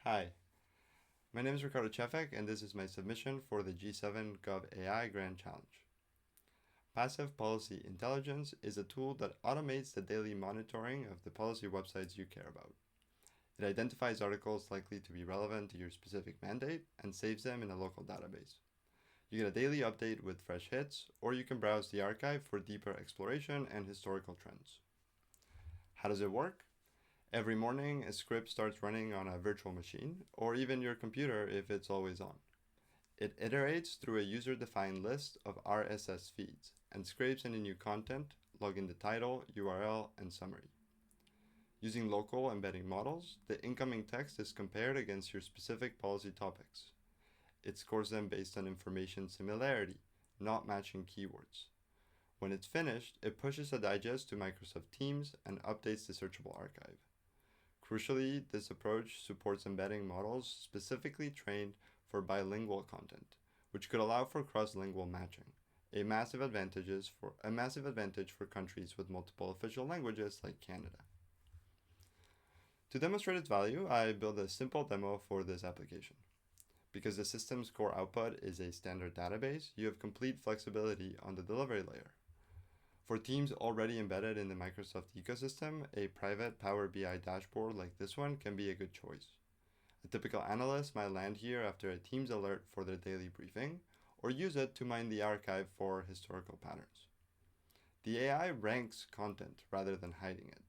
Hi, my name is Ricardo Chefek, and this is my submission for the G7 GovAI Grand Challenge. Passive Policy Intelligence is a tool that automates the daily monitoring of the policy websites you care about. It identifies articles likely to be relevant to your specific mandate and saves them in a local database. You get a daily update with fresh hits, or you can browse the archive for deeper exploration and historical trends. How does it work? Every morning, a script starts running on a virtual machine, or even your computer if it's always on. It iterates through a user-defined list of RSS feeds and scrapes any new content, logging the title, URL, and summary. Using local embedding models, the incoming text is compared against your specific policy topics. It scores them based on information similarity, not matching keywords. When it's finished, it pushes a digest to Microsoft Teams and updates the searchable archive. Crucially, this approach supports embedding models specifically trained for bilingual content, which could allow for cross-lingual matching, a massive advantage for countries with multiple official languages like Canada. To demonstrate its value, I built a simple demo for this application. Because the system's core output is a standard database, you have complete flexibility on the delivery layer. For teams already embedded in the Microsoft ecosystem, a private Power BI dashboard like this one can be a good choice. A typical analyst might land here after a Teams alert for their daily briefing, or use it to mine the archive for historical patterns. The AI ranks content rather than hiding it.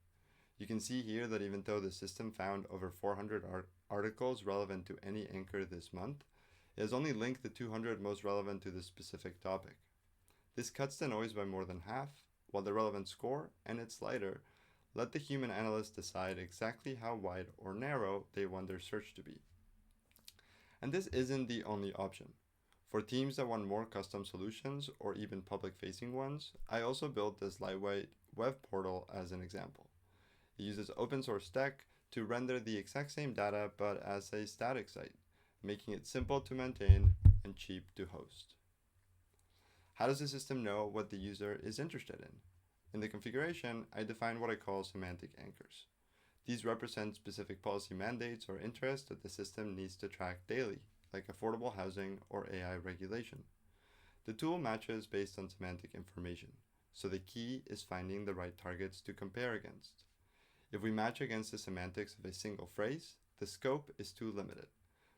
You can see here that even though the system found over 400 articles relevant to any anchor this month, it has only linked the 200 most relevant to this specific topic. This cuts the noise by more than half, while the relevant score, and it's lighter, let the human analyst decide exactly how wide or narrow they want their search to be. And this isn't the only option. For teams that want more custom solutions or even public-facing ones, I also built this lightweight web portal as an example. It uses open source tech to render the exact same data but as a static site, making it simple to maintain and cheap to host. How does the system know what the user is interested in? In the configuration, I define what I call semantic anchors. These represent specific policy mandates or interests that the system needs to track daily, like affordable housing or AI regulation. The tool matches based on semantic information, so the key is finding the right targets to compare against. If we match against the semantics of a single phrase, the scope is too limited.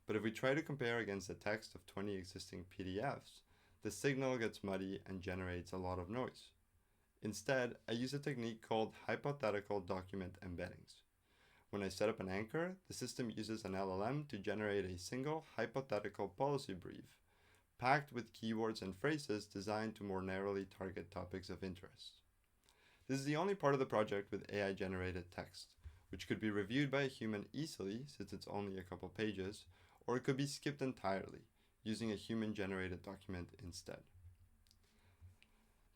But if we try to compare against the text of 20 existing PDFs, the signal gets muddy and generates a lot of noise. Instead, I use a technique called hypothetical document embeddings. When I set up an anchor, the system uses an LLM to generate a single hypothetical policy brief, packed with keywords and phrases designed to more narrowly target topics of interest. This is the only part of the project with AI-generated text, which could be reviewed by a human easily since it's only a couple pages, or it could be skipped entirely, using a human-generated document instead.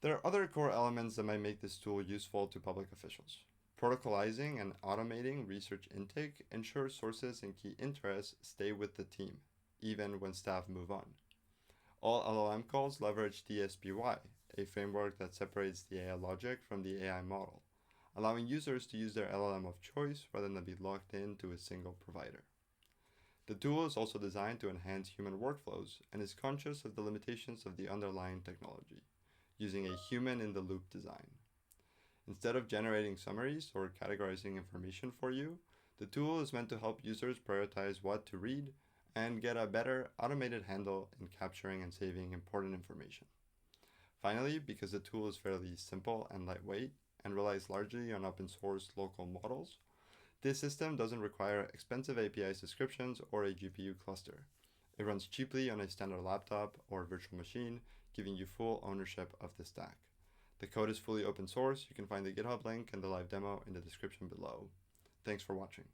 There are other core elements that might make this tool useful to public officials. Protocolizing and automating research intake ensures sources and key interests stay with the team, even when staff move on. All LLM calls leverage DSPY, a framework that separates the AI logic from the AI model, allowing users to use their LLM of choice rather than be locked into a single provider. The tool is also designed to enhance human workflows and is conscious of the limitations of the underlying technology, using a human-in-the-loop design. Instead of generating summaries or categorizing information for you, the tool is meant to help users prioritize what to read and get a better automated handle in capturing and saving important information. Finally, because the tool is fairly simple and lightweight and relies largely on open source local models, this system doesn't require expensive API subscriptions or a GPU cluster. It runs cheaply on a standard laptop or virtual machine, giving you full ownership of the stack. The code is fully open source. You can find the GitHub link and the live demo in the description below. Thanks for watching.